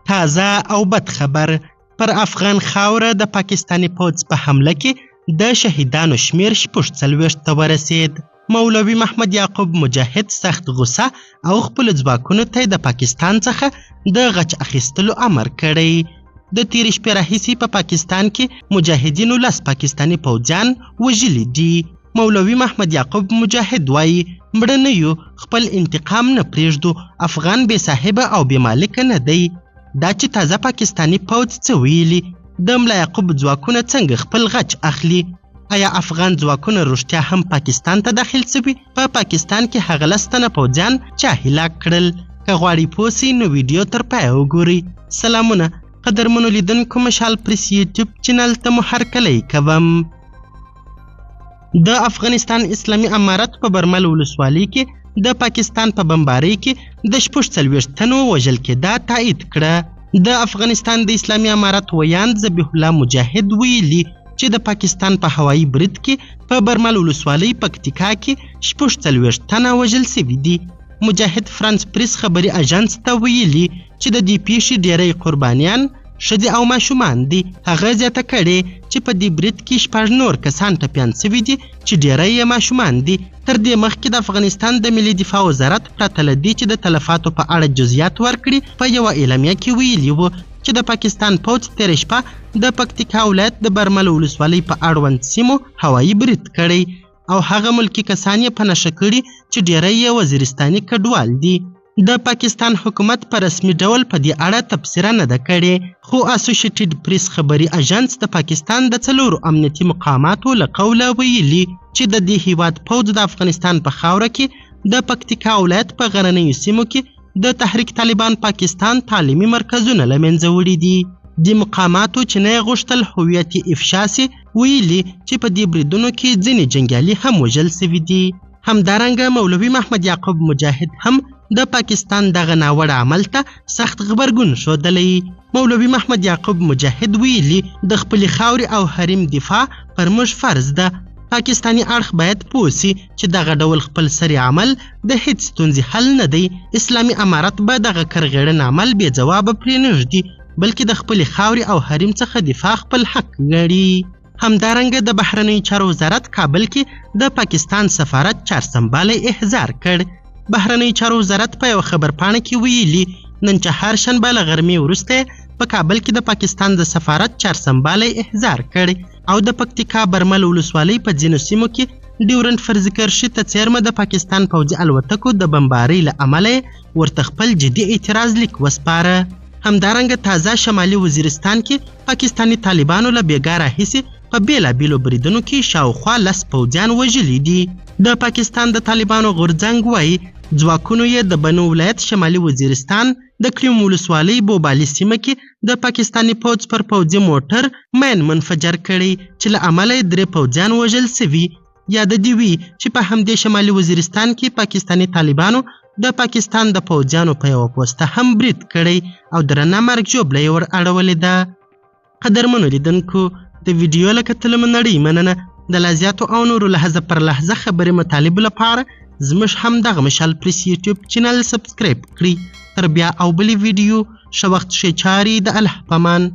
تازه او بد خبر. پر افغان خاوره د پاکستاني پوځ په حمله کې د شهیدانو شمیر 46 ته ورسید. مولوي محمد یعقوب مجاهد سخت غصه او خپل ځواکونو ته د پاکستان څخه د غچ اخیستلو امر کړی. د تیر شپې راهیسې په پاکستان کې مجاهدینو 10 پاکستاني پوځیان وژلي دي. مولوي محمد یعقوب مجاهد وایي مړه نه یو، خپل انتقام نه پرېږدو، افغان بې صاحبه او بې مالکه نه دی. دا چې تازه پاکستاني پوځ څه ویلي، د ملا یعقوب ځواکونه څنګه خپل غچ اخلي؟ آیا افغان ځواکونه رښتیا هم پاکستان ته داخل شوي؟ په پاکستان کې هغه 10 تنه پوځیان چا هلاک کړل؟ که غواړئ پوه سئ نو ویډیو تر پایه وګورئ. سلامونه قدرمنو لیدونکو، مشال پریس یوټیوب چینل ته مو هرکلی کوم. د افغانستان اسلامي امارت په برمل ولسوالۍ کې د پاکستان په بمبارۍ کې د 46 تنو وژل کېدا تایید کړه. د افغانستان د اسلامي امارت ویاند ذبیح الله مجاهد ویلي چې د پاکستان په هوایي برید کې په برمل ولسوالۍ پکتیکا کې 46 تنه وژل شوي دي. مجاهد فرانس پریس خبري اژانس ته ویلي چې د دې پیښې ډیری قربانیان ښځې او ماشومان دي. هغه زیاته کړې چې په دې برید کې 6 نور کسان ټپیان شوي دي چې ډیری یې ماشومان دي. تر دې مخکې د افغانستان د ملي دفاع وزارت پرته له دې چې د تلفاتو په اړه جزئیات ورکړي، په یوه اعلامیه کې ویلي وو چې د پاکستان پوځ تېره شپه د پکتیکا ولایت د برمل ولسوالۍ په اړوند سیمو هوایي برید کړی او هغه ملکي کسان یې په نښه کړي چې ډیری یې وزیرستاني کډوال دي. د پاکستان حکومت په رسمي ډول په دې اړه تبصره نه ده کړې، خو اسوسییټډ پریس خبري اژانس د پاکستان د 4 امنیتي مقاماتو له قوله ویلي چې د دې هیواد پوځ د افغانستان په خاوره کې د پکتیکا ولایت په غرنیو سیمو کې د تحریک طالبان پاکستان تعلیمي مرکزونه له منځه وړي دي. د مقاماتو چې نه یې غوښتل هویت افشا سي ویلي چې په دې بریدونو کې ځینې جنګیالي هم وژل سوي دي. همدارنګه مولوي محمد یعقوب مجاهد هم د پاکستان دغه ناوړه عمل ته سخت غبرګون ښودلی. مولوي محمد یعقوب مجاهد ویلي د خپلې خاورې او حریم دفاع پر موږ فرض ده. پاکستاني اړخ باید پوه سي چې دغه ډول خپل سري عمل د هیڅ ستونزې حل نه دی. اسلامي امارت به دغه کرغېړن عمل بې ځوابه پرېنږدي، بلکې د خپلې خاورې او حریم څخه دفاع خپل حق ګڼي. همدارنګه د بهرنیو چارو وزارت کابل کې د پاکستان سفارت چهارسمبالی احضار کړ. بهرنیو چارو وزارت په یو خبرپاڼه کې ویلي نن چهارشنبه له غرمې وروسته په کابل کې د پاکستان د سفارت چهارسمبالی احضار کړ او د پکتیکا برمل ولسوالۍ په ځینو سیمو کې ډیورنډ فرض کرښې ته څیرمه د پاکستان پوځي الوتکو د بمبارۍ له امله ورته خپل جدي اعتراض لیک وسپاره. همدارنګه تازه شمالي وزیرستان کې پاکستاني طالبانو له بیګا راهیسې په بیلابیلو بریدونو کې شاوخوا 10 پوځیان وژلي دي. د پاکستان د طالبانو غورځنګ وایي ځواکونو یې د بنو ولایت شمالي وزیرستان د کریم ولسوالۍ بوبالي سیمه کې د پاکستاني پوځ پر پوځي موټر مین منفجر کړی چې له امله یې 3 پوځیان وژل سوي. یاد دې وي چې په همدې شمالي وزیرستان کې پاکستاني طالبانو د پاکستان د پوځیانو په یوه پوسته هم برید کړی او درنه مرګ ژوبله یې ور اړولې ده. قدرمنو لیدونکو، د ویډیو له کتلو مو نړۍ مننه. د لا زیاتو او نورو لحظه پر لحظه خبرې مطالبو لپاره زموږ هم دغه مشال پریس یوټیوب چینل سبسکرایب کړئ. تر بیا او بلې ویډیو ښه وخت ښې چارې د الله په امان.